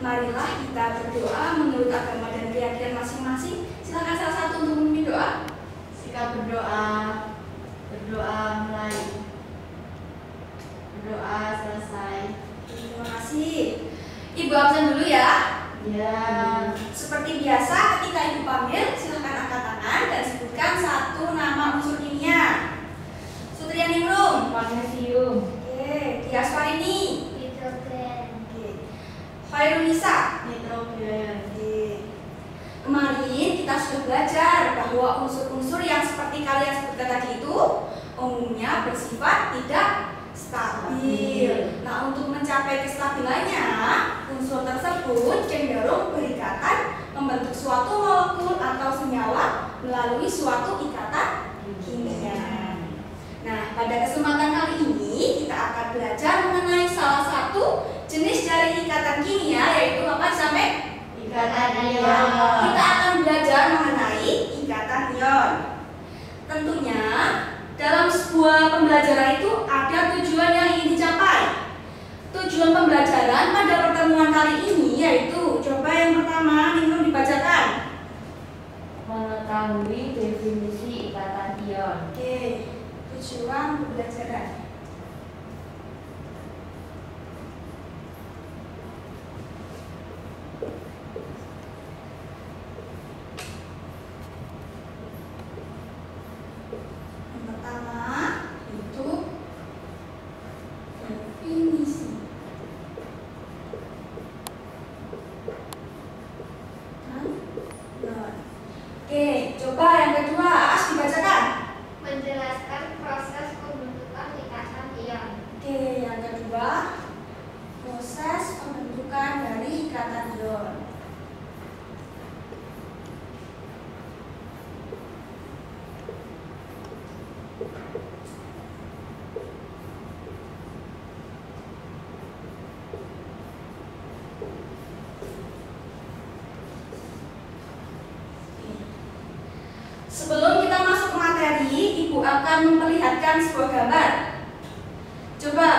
marilah kita berdoa menurut agama dan keyakinan masing-masing. Silakan salah satu untuk memimpin doa. Sikap berdoa. Berdoa mulai. Berdoa selesai. Terima kasih. Ibu absen dulu ya. Ya. Seperti biasa, ketika ibu panggil, silakan angkat tangan dan sebutkan satu nama unsur kimia. Sutrianingrum. Magnesium. Oke. Diasparini. Hidrogen. Oke. Khairunisa. Nitrogen. Oke. Kemarin kita sudah belajar bahwa unsur-unsur yang seperti kalian sebutkan tadi itu umumnya bersifat tidak stabil. Nah, untuk mencapai kestabilannya, unsur tersebut cenderung berikatan membentuk suatu molekul atau senyawa melalui suatu ikatan kimia. Nah, pada kesempatan kali ini kita akan belajar mengenai salah satu jenis dari ikatan kimia, yaitu apa sampai? Ikatan ion. Kita akan belajar mengenai ikatan ion. Tentunya dalam sebuah pembelajaran itu ada tujuan yang ingin dicapai. Tujuan pembelajaran pada pertemuan kali ini yaitu, coba yang pertama Ningrum dibacakan. Mengetahui definisi ikatan ion. Oke, tujuan pembelajaran. Yang pertama itu definisi. Oke, coba yang kedua As dibacakan. Menjelaskan proses pembentukan ikatan ion. Oke, yang kedua proses pembentukan dari ikatan ion. Sebelum kita masuk ke materi, Ibu akan memperlihatkan sebuah gambar. Coba,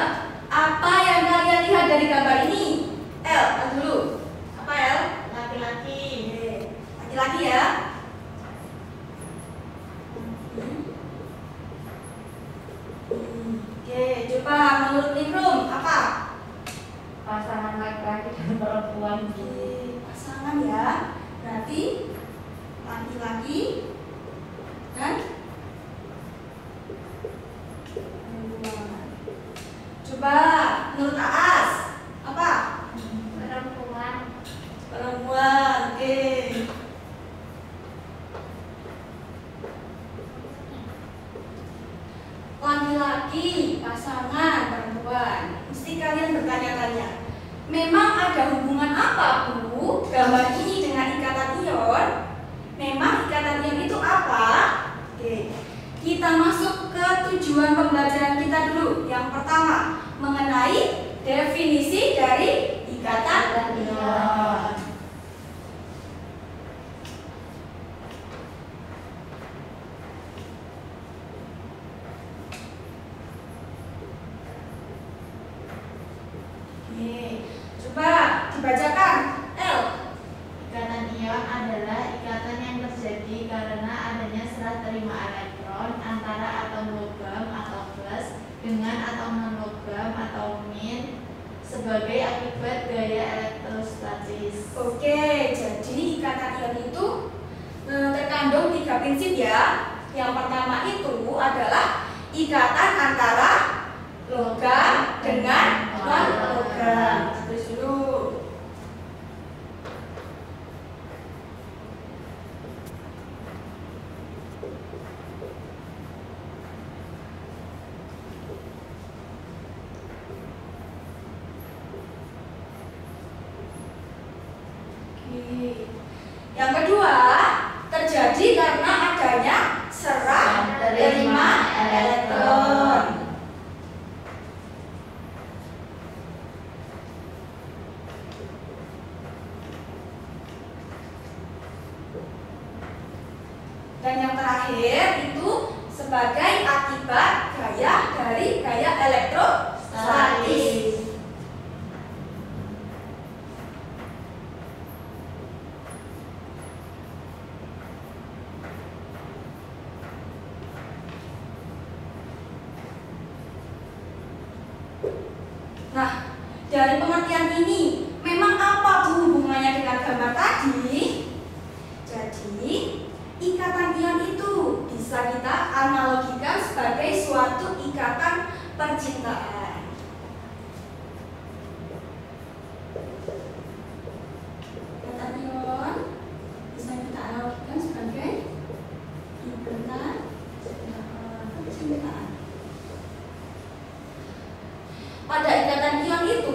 apa yang kalian lihat dari gambar ini? El, lihat dulu. Apa El? Laki-laki. Oke, laki-laki ya. Oke, coba menurut Ningrum apa? Pasangan laki-laki dan perempuan. Oke, pasangan ya. Berarti laki-laki dan perempuan. Coba menurut Aas apa? Perempuan. Perempuan. Oke. Laki-laki, pasangan, perempuan. Mesti kalian bertanya-tanya, memang ada hubungan apa, Bu, gambar ini dengan ikatan ion? Memang ikatan ion itu apa? Oke, kita masuk ke tujuan pembelajaran kita dulu. Yang pertama, mengenai definisi dari ikatan ion. Oke, coba dibacakan. L. Ikatan ion adalah ikatan yang terjadi karena adanya serah terima elektron antara atom logam atau plus dengan atom non-logam atau min sebagai akibat gaya elektrostatis. Oke, jadi ikatan ion itu terkandung 3 prinsip ya. Yang pertama itu adalah ikatan antara logam dengan non-logam. Terus dulu. Yang kedua, terjadi karena adanya serah terima elektron. Dan yang terakhir itu sebagai akibat gaya dari gaya elektrostatis. dari pengertian ini, memang apa Bu hubungannya dengan gambar tadi? Jadi, ikatan ion itu bisa kita analogikan sebagai suatu ikatan percintaan. Ikatan ion bisa kita analogikan sebagai ikatan percintaan. Pada ikatan ion itu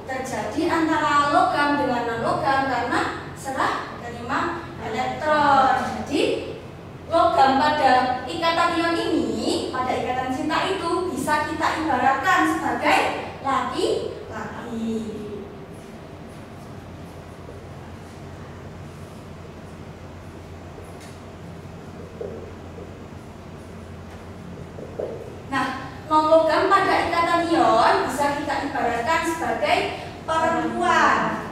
terjadi antara logam dengan non-logam karena serah terima elektron. Jadi logam pada ikatan ion ini, pada ikatan cinta itu bisa kita ibaratkan sebagai laki-laki. Nah, non-logam pada ikatan ion bisa kita ibaratkan sebagai perempuan.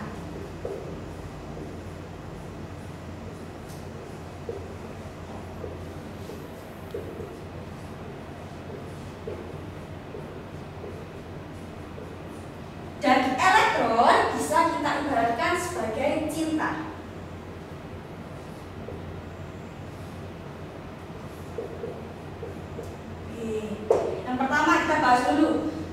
Dan elektron bisa kita ibaratkan sebagai cinta. Yang pertama kita bahas dulu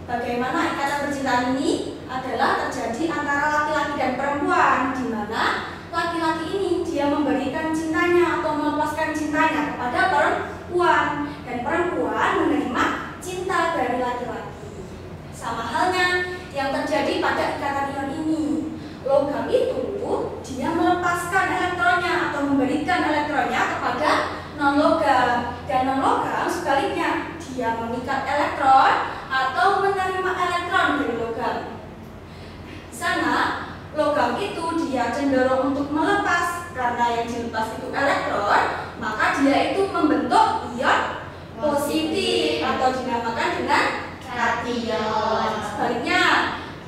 bagaimana ikatan percintaan ini adalah terjadi antara laki-laki dan perempuan, di mana laki-laki ini dia memberikan cintanya atau melepaskan cintanya kepada perempuan dan perempuan menerima cinta dari laki-laki. Sama halnya yang terjadi pada ikatan ion ini, logam itu dia melepaskan elektronnya atau memberikan elektronnya kepada non-logam, dan non-logam sebaliknya dia mengikat elektron atau menerima elektron dari logam. Di sana logam itu dia cenderung untuk melepas, karena yang dilepas itu elektron, maka dia itu membentuk ion positif atau dinamakan dengan kation. Sebaliknya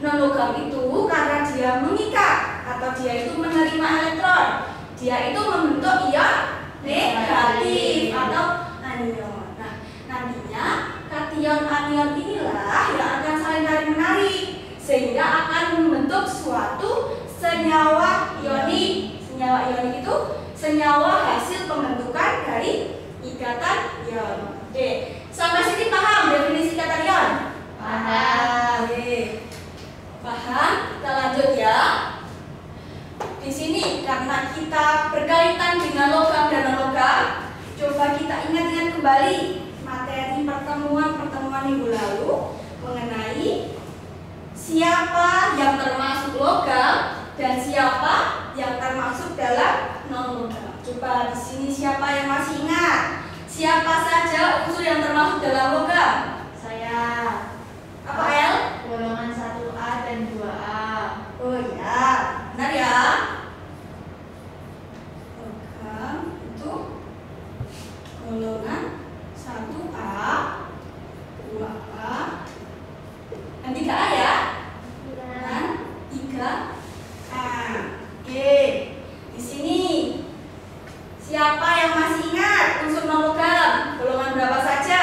non-logam itu karena dia mengikat atau dia itu menerima elektron, dia itu membentuk ion negatif atau anion. Nah, nantinya kation anion inilah yang akan saling tarik-menarik sehingga akan membentuk suatu senyawa ionik. Senyawa ionik itu senyawa hasil pembentukan dari ikatan ion. Oke, sampai sini paham definisi ikatan ion? Paham. Oke. Paham? Kita lanjut ya. Di sini karena kita berkaitan dengan logam dan non-logam, coba kita ingat-ingat kembali materi pertemuan minggu lalu mengenai siapa yang termasuk logam dan siapa yang termasuk dalam non-logam. Coba di sini siapa yang masih ingat? Siapa saja unsur yang termasuk dalam logam? Saya. Apa El? Golongan 1A dan 2A. Oh ya, benar ya. Logam itu golongan 1A, 2A, dan 3A ya. Dan 3A. Oke. Di sini siapa yang masih ingat unsur non-logam? Golongan berapa saja?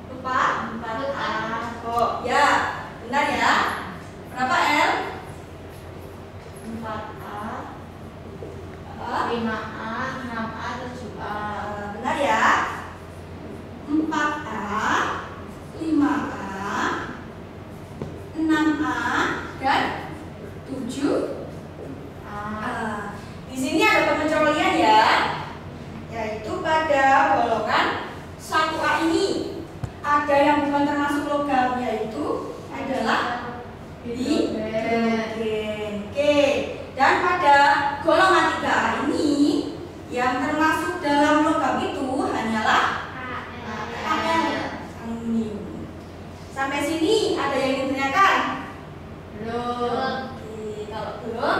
Lupa? 4A. Oh ya, benar ya. Berapa El? 4A, Ah, 5A, 6A, 7A. benar ya. 4A, 5A, 6A, dan 7A. Di sini ada pengecualian ya, yaitu pada golongan 1A ini ada yang bukan termasuk logam, yaitu adalah hidrogen. Oke. Dan pada golongan 3A ini yang termasuk dalam logam itu hanyalah aluminium. Sampai sini ada yang ingin ditanyakan? Belum. Oke, kalau belum,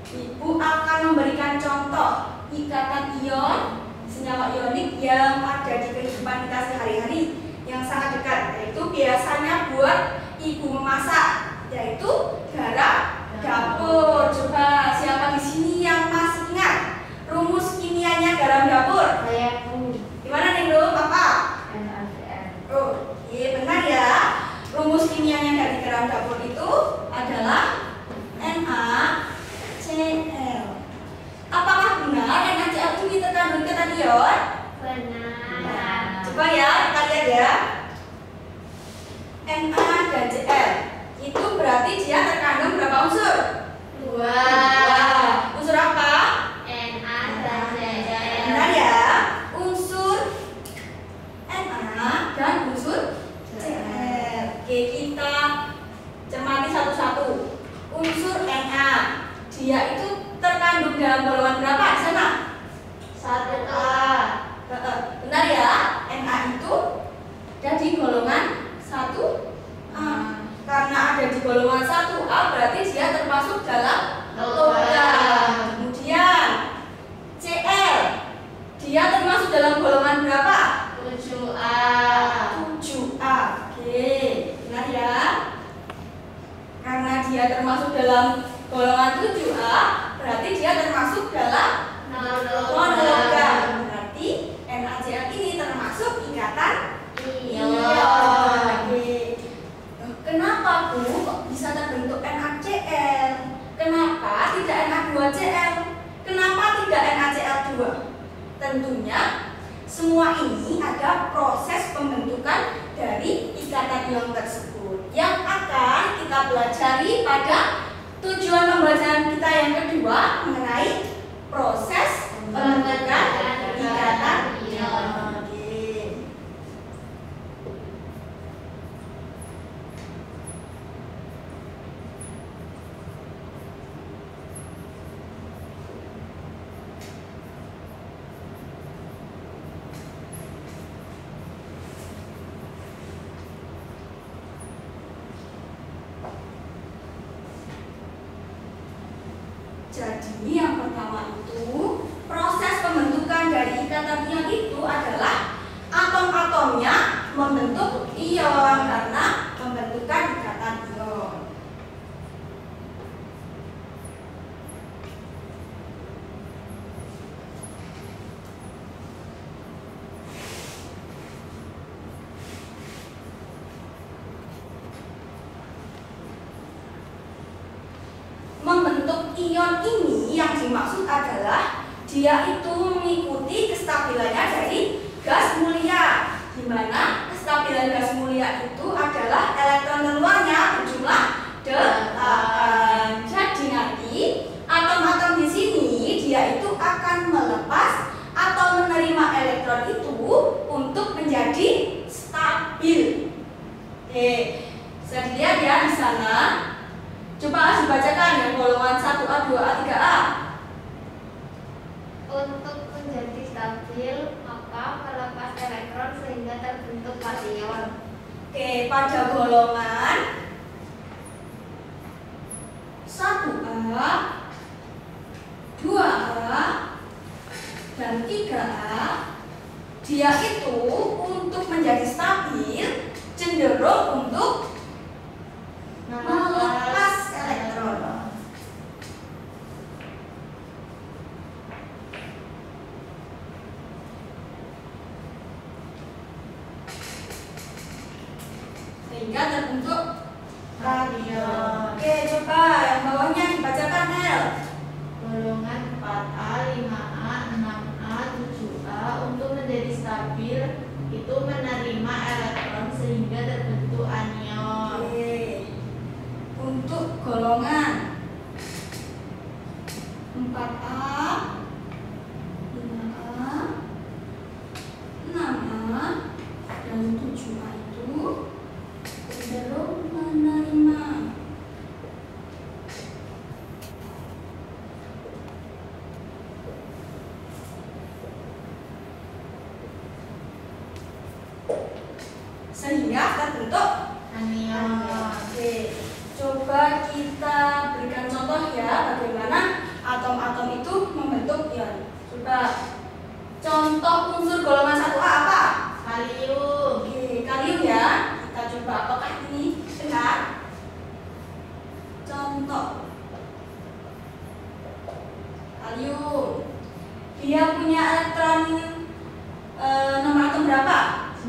Ibu akan memberikan contoh ikatan ion, senyawa ionik yang ada di kehidupan kita sehari-hari yang sangat dekat, yaitu biasanya buat ibu memasak, yaitu garam dapur. Coba siapa di sini yang masih ingat rumus kimianya garam dapur? Saya pun. Gimana nih, Lu? Apa? NaCl. Benar ya. Rumus kimianya dari garam dapur itu adalah NaCl. Apakah benar NaCl ini terkandung kation? Benar. Coba ya, kita lihat ya. Na dan Cl itu berarti dia terkandung berapa unsur? 2. Unsur apa? Na dan Cl. Benar ya. Unsur Na dan unsur Cl. Oke, kita cermati satu-satu. Unsur Na, dia itu terkandung dalam golongan berapa di sana? 1A. Benar ya. Na itu ada di golongan 1A. Karena ada di golongan 1A berarti dia termasuk dalam logam. Kemudian Cl, dia termasuk dalam golongan berapa? 7A. 7A. Oke, benar ya. Karena dia termasuk dalam golongan 7A, berarti dia termasuk dalam non-logam. Berarti NaCl ini termasuk ikatan ion. Oke. Kenapa Bu kok bisa terbentuk NaCl? Kenapa tidak Na2Cl? Kenapa tidak NaCl2? Tentunya semua ini ada proses pembentukan dari ikatan ion tersebut yang akan kita pelajari pada tujuan pembelajaran kita yang kedua mengenai proses pembentukan ikatan ion. Oke. Jadi yang pertama itu proses pembentukan dari ikatan ion itu adalah atom-atomnya membentuk ion karena pembentukan ikatan ion. Membentuk ion ini yang dimaksud adalah dia itu mengikuti kestabilannya dari gas mulia, di mana kestabilan gas mulia itu adalah elektron terluarnya berjumlah 8. Jadi nanti atom-atom di sini dia itu akan melepas atau menerima elektron itu untuk menjadi stabil. Oke, bisa dilihat ya di sana. Coba dibacakan yang golongan 1A, 2A, 3A. Untuk menjadi stabil, maka melepas elektron sehingga terbentuk kation. Oke, pada golongan 1A, 2A, dan 3A, dia itu untuk menjadi stabil cenderung untuk melepas elektron. Sehingga terbentuk kation. Oke, coba yang bawahnya dibacakan L. Golongan 4A, 5A, 6A, 7A untuk menjadi stabil itu menerima elektron sehingga terbentuk anion. Oke. Untuk golongan 4A, 5A, 6A, dan 7A itu cenderung menerima. Sehingga terbentuk Anion. Oke, coba kita berikan contoh ya bagaimana atom-atom itu membentuk ion. Coba contoh unsur golongan 1A apa? Kalium. Oke, kalium ya. Kita coba apakah ini benar? Contoh kalium. Dia punya elektron nomor atom berapa?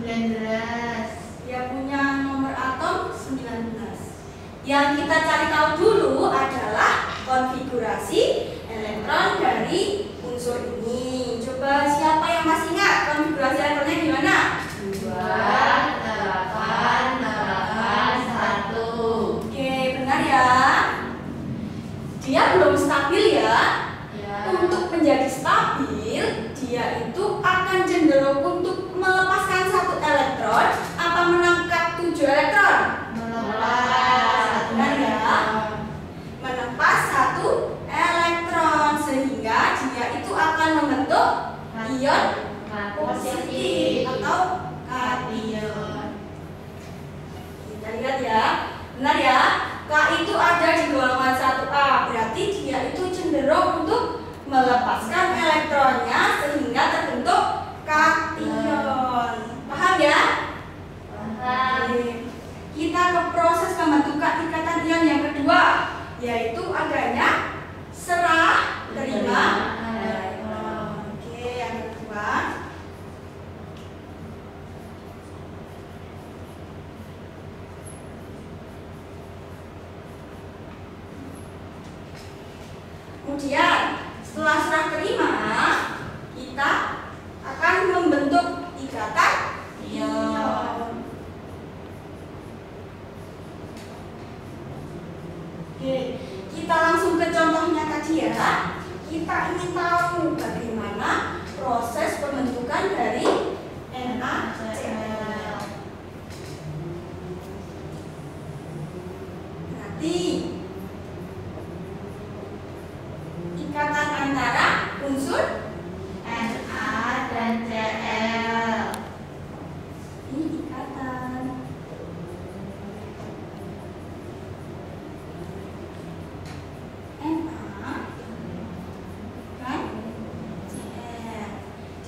19. Dia Yang kita cari tahu dulu adalah konfigurasi elektron dari unsur ini. Coba siapa yang masih ingat konfigurasi elektronnya gimana? 2, 8, 8, 1. Oke, benar ya. Dia belum stabil ya. Untuk menjadi stabil, dia itu akan cenderung untuk melepaskan satu elektron apa menangkap 7 elektron? Benar ya. Menempas satu elektron sehingga dia itu akan membentuk ion positif atau kation. Kita lihat ya. Benar ya. K itu ada di golongan 1A, berarti dia itu cenderung untuk melepaskan elektronnya sehingga terbentuk kation. Paham ya? Paham. Kita ke proses pembentukan ikatan ion yang kedua, yaitu adanya serah terima elektron. Oke, yang kedua. Kemudian setelah serah terima, kita akan membentuk ikatan ion. Oke, kita langsung ke contohnya tadi ya. Kita ingin tahu bagaimana proses pembentukan dari NaCl. Nanti ikatan antara unsur Na dan Cl. ini ikatan. Na dan Cl.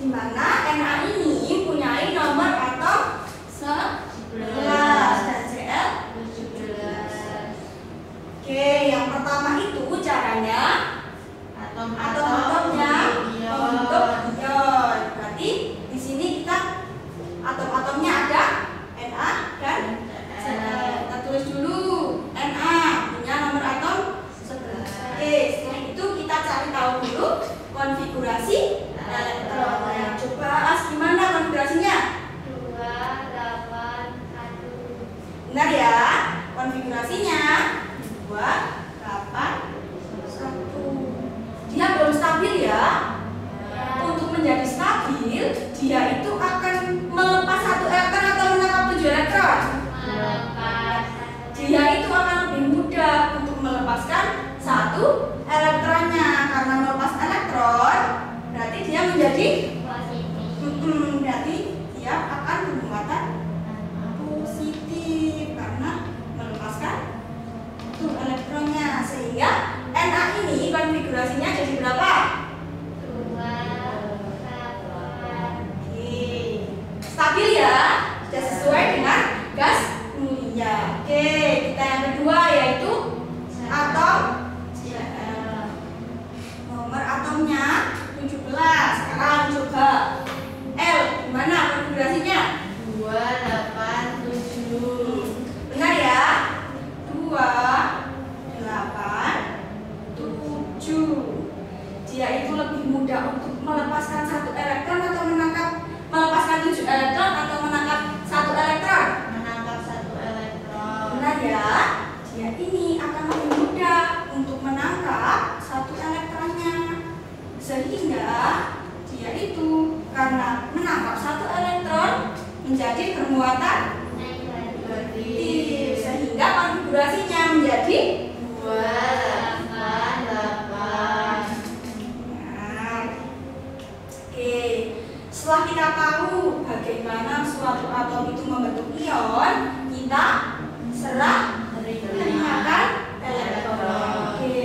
Di mana Na ini punya nomor atom 11 dan Cl 17. Oke, yang pertama itu caranya atom-atomnya membentuk ion. Berarti di sini kita atom-atomnya ada Na dan Cl. Kita tulis dulu Na punya nomor atom 11. Oke, setelah itu kita cari tahu dulu konfigurasi elektron. Nah, coba gimana konfigurasinya? 2, 8, 1. Benar ya? Konfigurasinya 2, 8, 1. Dia belum stabil ya. Untuk menjadi stabil, dia itu akan melepas satu elektron atau menangkap 7 elektron. Melepas. Dia itu akan lebih mudah untuk melepaskan satu elektronnya. Karena melepas elektron, berarti dia menjadi berarti dia akan bermuatan positif karena melepaskan satu elektronnya, sehingga Na ini konfigurasinya jadi berapa? 2, 8. Oke, stabil ya, sudah sesuai dengan gas mulia. Oke, kita yang kedua yaitu atom Cl. Nomor atomnya 17. Sekarang coba L, gimana konfigurasinya? 2, 8, 7. Benar ya? 2, 8, 7. Dia itu lebih mudah untuk melepaskan satu elektron atau melepaskan 7 elektron atau menangkap satu elektron. Menangkap 1 elektron. Benar ya? Dia ini akan lebih mudah untuk menangkap satu elektronnya, sehingga dia itu karena menangkap satu elektron menjadi bermuatan negatif, sehingga konfigurasinya menjadi 2, 8, 8. Nah, oke. Setelah kita tahu bagaimana suatu atom itu membentuk ion, kita serah terimakan elektron. Oke.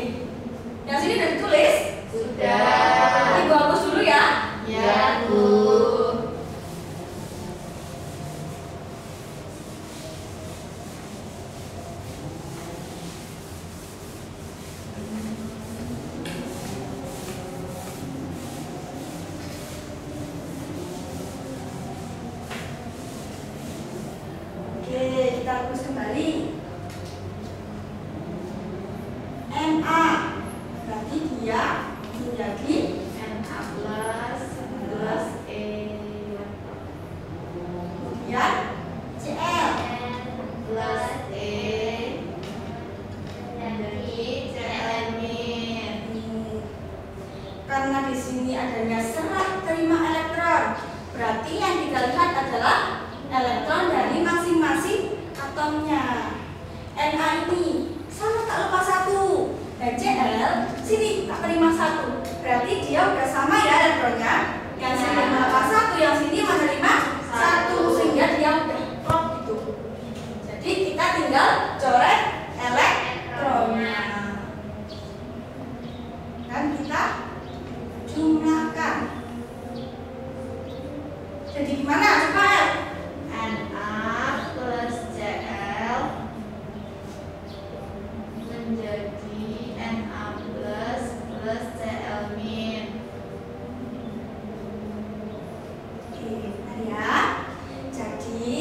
Yang sini udah ditulis? Sudah. Ibu hapus dulu ya. Ya, Bu. atomnya. Na ini sama tak lepas satu. Dan Cl sini tak terima satu. Berarti dia udah sama ya elektronnya. Yang sini melepas satu, yang sini menerima satu, sehingga dia udah klop gitu. Jadi kita tinggal coret elektronnya. Dan kita jumlahkan. Jadi gimana? Coba Na plus Cl menjadi Na plus Cl min. Oke, benar ya. Jadi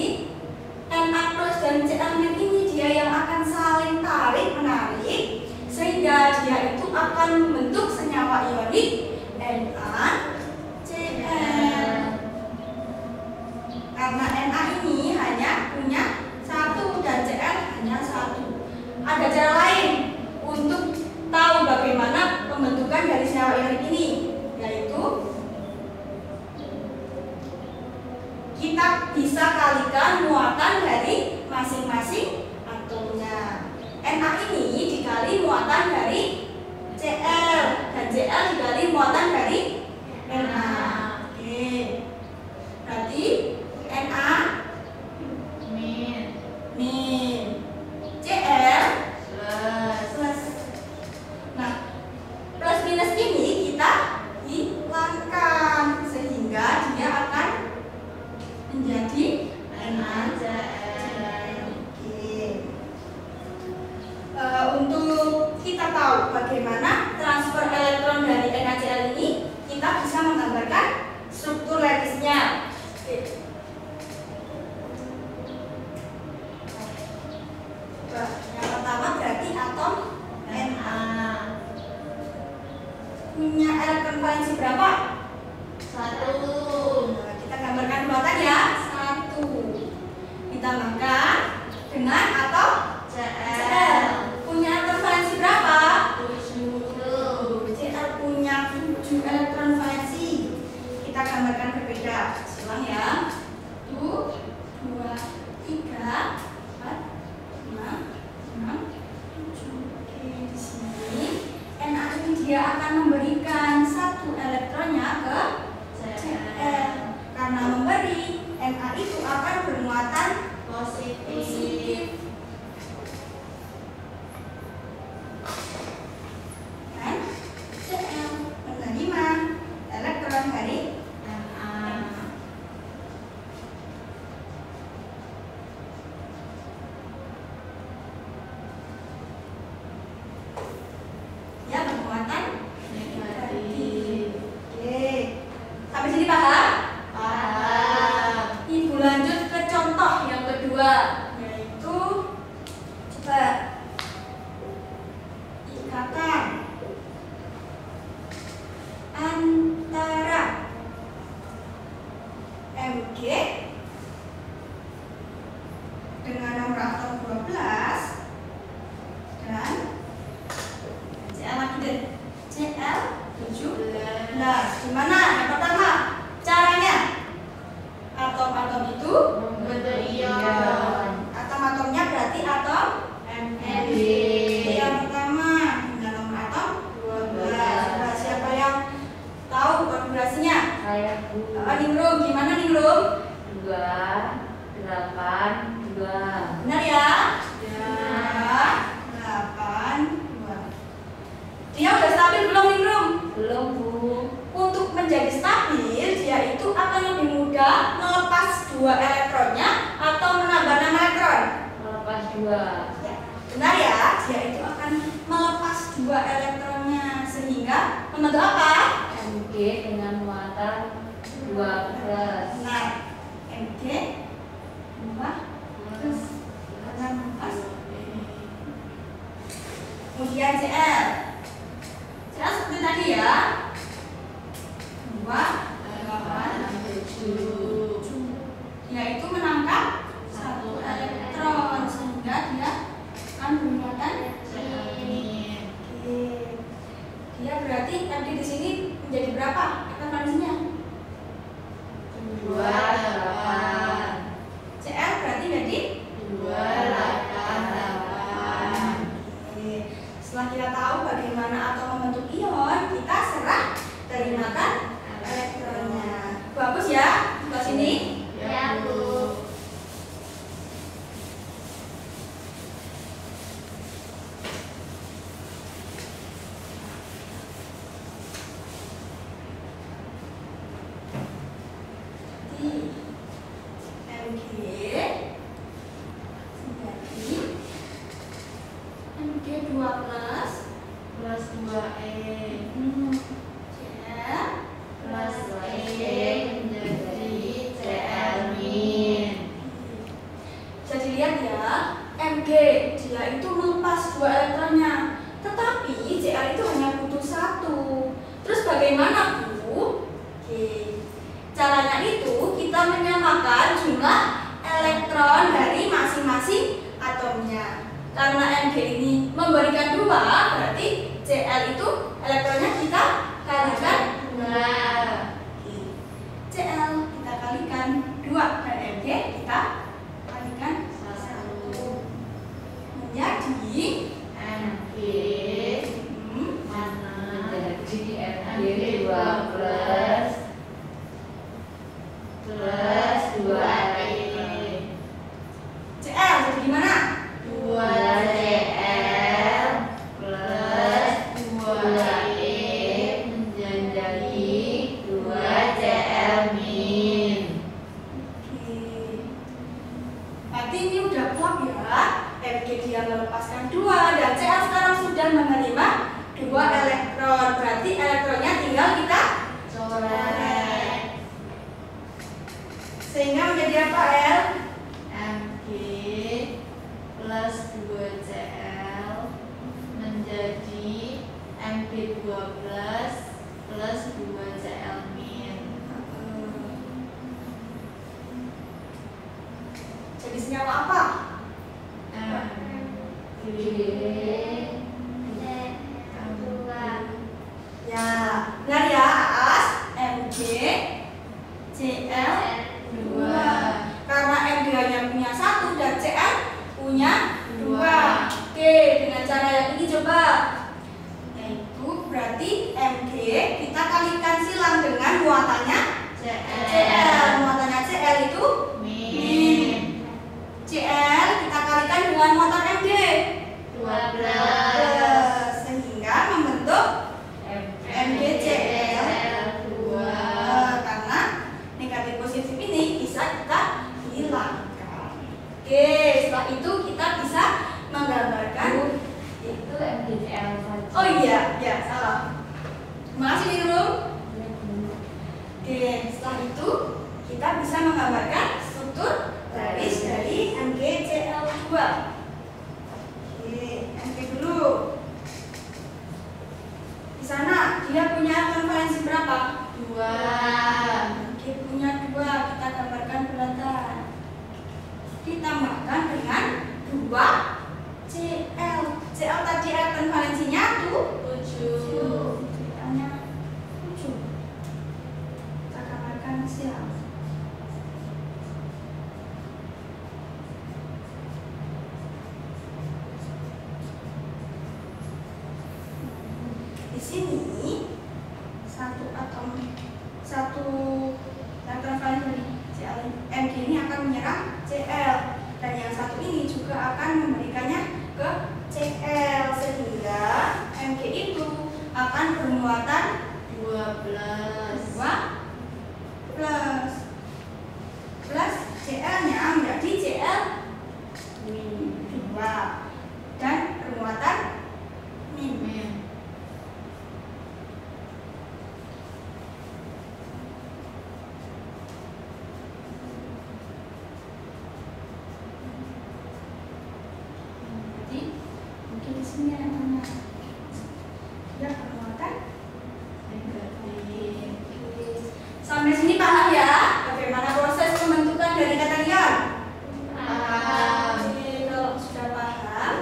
Na plus dan Cl min ini dia yang akan saling tarik menarik, sehingga dia itu akan membentuk senyawa ionik NaCl. Karena Na ini hanya punya satu dan Cl hanya satu. Ada cara lain untuk tahu bagaimana pembentukan dari senyawa ionik ini, yaitu kita bisa kalikan muatan dari masing-masing atomnya. Na ini dikali muatan dari Cl dan Cl dikali muatan dari Na. Oke. Berarti Na Min min Cl plus. plus. Nah, plus minus ini kita hilangkan sehingga dia akan menjadi NaCl. Oke. Untuk kita tahu bagaimana transfer elektron dari NaCl ini, kita bisa menggambarkan struktur lattisnya. Oke. Coba, yang pertama berarti atom Na punya elektron valensi berapa? Satu. Nah, kita gambarkan buatan ya. 1 ditambahkan dengan atom Cl. Punya elektron valensi berapa? 7. Cl punya 7 elektron valensi. Kita gambarkan berbeda. Ulang ya. 1, 2, 3, 4, 5, 6, 7. Oke, di sini Na ini dia akan memberikan 1 elektronnya ke Cl. Karena memberi, Na itu akan bermuatan positif. Dan Cl menerima elektron dari Na. ya bermuatan Negatif. Oke, sampai sini paham? Paham. Ibu lanjut ke contoh yang kedua, yaitu coba ikatan antara Mg dengan nomor atom 12 dan Cl lagi deh, Cl 17. Gimana? Yang pertama, caranya atom-atom itu Membentuk ion. atom-atomnya berarti atom Mg. yang pertama dengan nomor atom 12. Coba siapa yang tahu konfigurasinya? Saya Ningrum, gimana Ningrum? 2, 8, 2. Benar ya? Ya. 8, 2. Dia udah stabil belum Ningrum? Belum, Bu. Untuk menjadi stabil, dia itu akan lebih mudah melepas 2 elektronnya atau menambah 6 elektron. Melepas 2. Ya, benar ya, dia itu akan melepas 2 elektronnya sehingga membentuk apa? Mg dengan muatan 2 plus. Benar. Mg 2 plus 6 plus. Kemudian Cl. Cl seperti tadi ya. 2, 8, 7. yaitu menangkap 1 elektron sehingga dia akan bermuatan. Min. Oke. Dia berarti tadi di sini menjadi berapa elektron valensinya? 28. Cl berarti jadi 28. MG 2 plus plus 2E CL plus E menjadi CL min. Bisa dilihat ya, Mg dia itu melepas 2 elektronnya, tetapi Cl itu hanya butuh 1. Terus bagaimana, Bu? Oke. Caranya itu kita menyamakan jumlah elektron dari masing-masing atomnya. Karena Mg ini memberikan 2, berarti Cl itu elektronnya kita kalikan 2. Cl kita kalikan 2 dan Mg kita kalikan 1. Menjadi Mg mana Menjadi Mg 2 plus 2E Cl jadi gimana? 2Cl plus 2E menjadi 2Cl min. Oke. Berarti ini udah klop ya. Mg dia melepaskan 2 dan Cl sekarang sudah menerima 2 elektron. Berarti elektronnya tinggal kita Coret. sehingga menjadi apa, L? Mg plus 2Cl menjadi Mg 2 plus 2Cl min. Jadi senyawa apa? Mg Ya, benar ya, Aas. Mg Cl 2. Karena Mg hanya punya 1 dan Cl punya 2. Oke, dengan cara yang ini coba. Yaitu berarti Mg kita kalikan silang dengan muatannya Cl. Muatannya Cl itu min Cl kita kalikan dengan muatan Mg 12 sehingga membentuk MgCl 2. karena negatif positif ini bisa kita hilangkan. Oke, setelah itu kita bisa menggambarkan. itu MgCl saja. Oh iya, ya salah. Makasih nih Rum. Oke, setelah itu kita bisa menggambarkan struktur garis dari MgCl2. Oke, Mg dulu. Di sana dia punya atom valensi berapa? 2 Mg punya 2, kita gambarkan bulatan. Ditambahkan dengan 2 Cl. Cl tadi atom valensinya 7. Cl-nya 7. Kita gambarkan silang. Di sini satu elektron valensi Cl Mg ini akan menyerang Cl dan yang satu ini juga akan memberikannya ke Cl sehingga Mg itu akan bermuatan 12 plus Cl-nya menjadi Cl min 2 dan bermuatan min. Jadi mungkin di sini ada mana? Sudah bermuatan. negatif. Sampai sini paham ya bagaimana proses pembentukan dari kation? Paham. Oke, kalau sudah paham,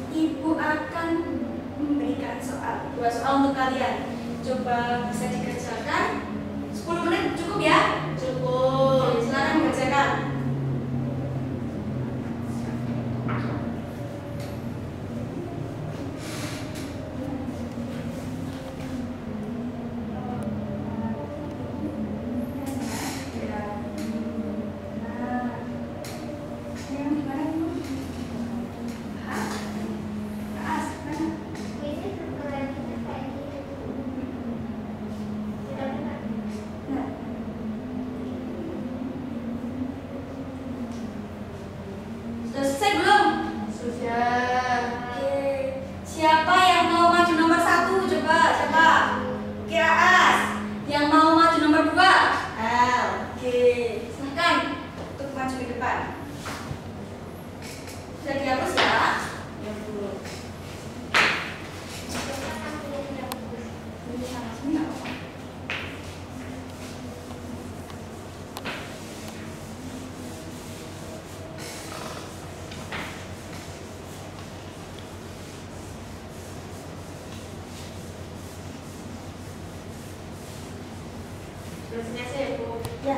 Ibu akan memberikan dua soal untuk kalian. Coba bisa dikerjakan 10 menit cukup ya? Cukup. Silakan mengerjakan. Selesai belum? Sudah. Oke. Sudah dihapus ya? Ya Bu. Ini sama sini nggak apa-apa. Sudah selesai ya Bu. Ya.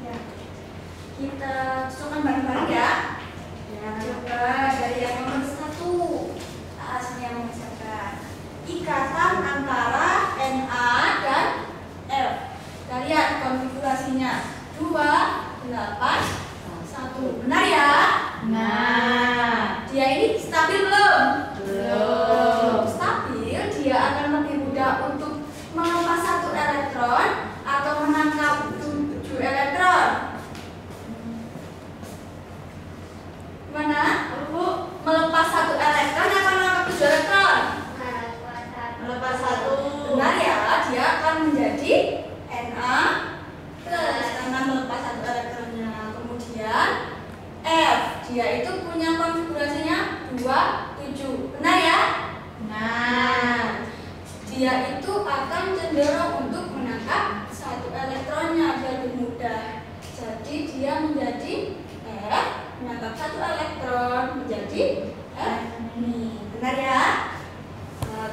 Ya. Kita cocokkan bareng-bareng ya. Coba dari yang nomor 1. Asli yang mengucapkan ikatan antara Na dan F. Kita lihat konfigurasinya 2, 8, 1. Benar ya? Nah, Dia ini stabil belum? belum. Stabil, dia akan lebih mudah untuk melepas 1 elektron atau menangkap 7 elektron. Mana? Bu, Melepas 1 elektron atau menangkap 7 elektron? melepas 1. Benar ya, dia akan menjadi Na plus karena melepas 1 elektronnya. Kemudian F, dia itu punya konfigurasinya 2, 7. Benar ya? Nah, Dia itu akan cenderung untuk menangkap 1 elektronnya, dia lebih mudah. Jadi dia menjadi F, menangkap 1 elektron menjadi F ini. Benar ya? Nah,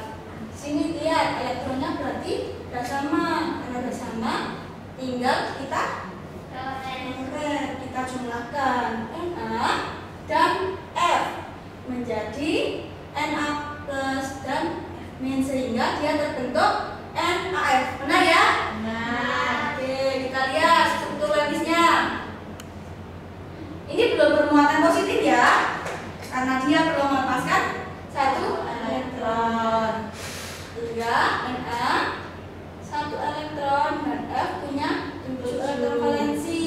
sini lihat elektronnya berarti sudah sama. Karena sudah sama, tinggal kita kita jumlahkan Na dan F menjadi Na plus dan F min sehingga dia terbentuk NaF. Benar ya? nah, Oke, kita lihat struktur logisnya. Ini belum bermuatan positif ya, karena dia belum melepaskan 1 elektron. Sehingga Na 1 elektron dan F punya 7 elektron valensi.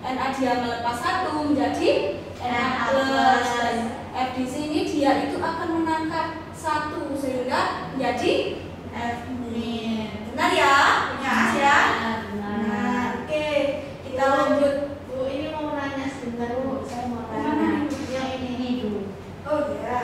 Na dia melepas 1 menjadi Na plus. Dan F di sini dia itu akan menangkap 1 sehingga menjadi F min. Benar ya? Punya as ya? Nah, oke. Kita lanjut. Bu, ini mau nanya sebentar Bu, saya mau Mana? tanya. Yang ini dulu. Oh ya.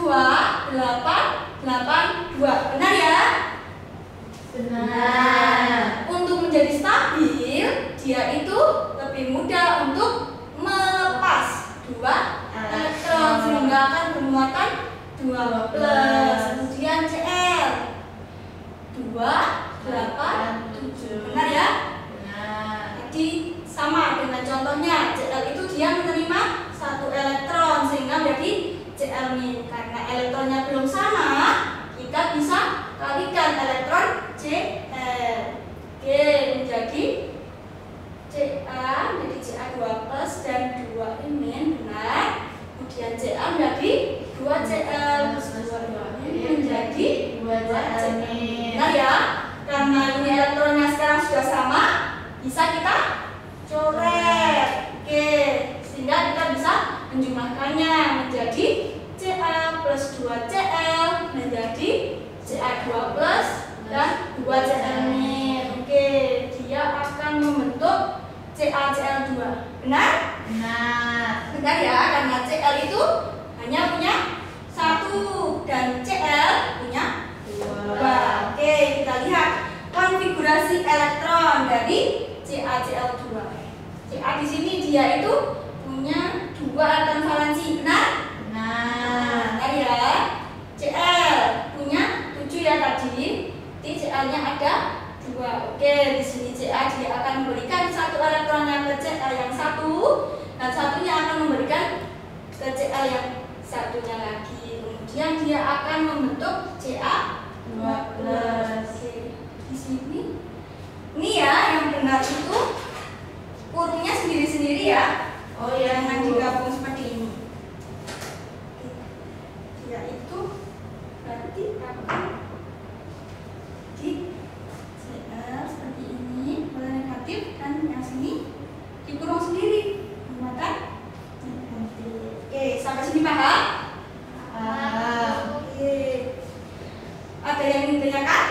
2,882. Benar ya? Benar. Untuk menjadi stabil, dia itu lebih mudah untuk melepas 2 elektron sehingga akan bermuatan 2 plus. Kemudian Cl 2,8,7. Benar ya? Benar. Jadi sama dengan contohnya, Cl itu dia menerima 1 elektron sehingga menjadi Cl-. Karena elektronnya belum sama, kita bisa kalikan elektron Cl. Oke, menjadi Ca menjadi Ca2 plus dan 2 ini benar. Kemudian Ca menjadi 2Cl plus 2 ini menjadi 2Cl. Benar ya? Karena ini elektronnya sekarang sudah sama, bisa kita coret. Oke, sehingga kita bisa menjumlahkannya menjadi Ca plus 2Cl menjadi Ca2 plus dan 2Cl ini. Oke, dia akan membentuk CaCl2. Benar? Benar. Benar ya, karena Cl itu hanya punya 1 dan Cl punya 2. Oke, kita lihat konfigurasi elektron dari CaCl2. Ca di sini dia itu punya 2 elektron valensi. Benar? Benar. Benar ya. Cl punya 7 ya tadi. Di Cl-nya ada 2. Oke, di sini Ca dia akan memberikan 1 elektronnya ke Cl yang 1 dan satunya akan memberikan ke Cl yang satunya lagi. Kemudian dia akan membentuk Ca2 plus. Di sini ini ya yang benar itu kurungnya sendiri-sendiri ya. Oh ya, Jangan digabung seperti ini. Dia itu berarti akan di Cl seperti ini, boleh negatif dan yang sini dikurung sendiri muatan negatif. Oke, sampai sini paham? Oke. Ada yang ingin ditanyakan?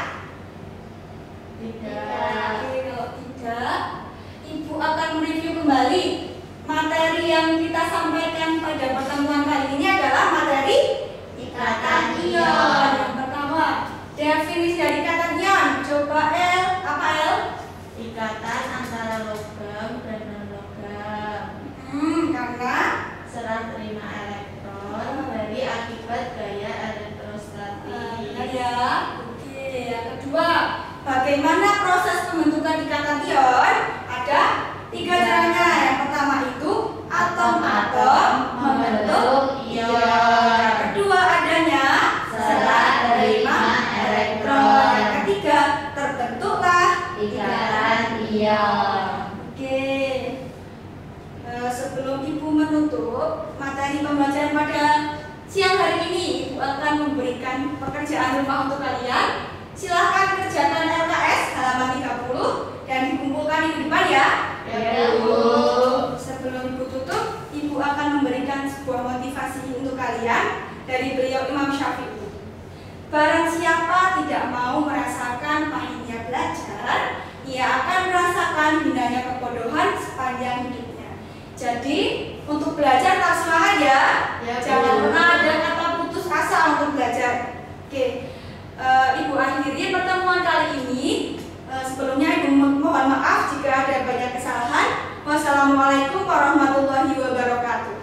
Tidak. Oke, kalau tidak, Ibu akan mereview kembali materi yang kita sampaikan pada pertemuan kali ini adalah materi ikatan ion. Yang pertama, definisi dari ikatan ion. Coba L, apa L? Ikatan antara logam dan non-logam. Karena Serah terima elektron dari akibat gaya elektrostatik. benar ya. Oke, yang kedua, bagaimana proses pembentukan ikatan ion? Ada 3 caranya. Yang pertama itu atom-atom membentuk ion. Yang kedua adanya serah terima elektron. Yang ketiga terbentuklah Ikatan ion. Oke. Sebelum Ibu menutup materi pembelajaran pada siang hari ini, Ibu akan memberikan pekerjaan rumah untuk kalian. Silahkan kerjakan LKS halaman 30 dan dikumpulkan di depan ya. Ya, Bu. Sebelum Ibu tutup, Ibu akan memberikan sebuah motivasi untuk kalian dari beliau Imam Syafi'i. Barang siapa tidak mau merasakan pahitnya belajar, ia akan merasakan hinanya kebodohan sepanjang hidupnya. Jadi, untuk belajar tak semangat ya. Ya, Bu. Jangan pernah ada kata putus asa untuk belajar. Oke. Ibu akhiri pertemuan kali ini. Sebelumnya Ibu mohon maaf jika ada banyak kesalahan. Wassalamualaikum warahmatullahi wabarakatuh.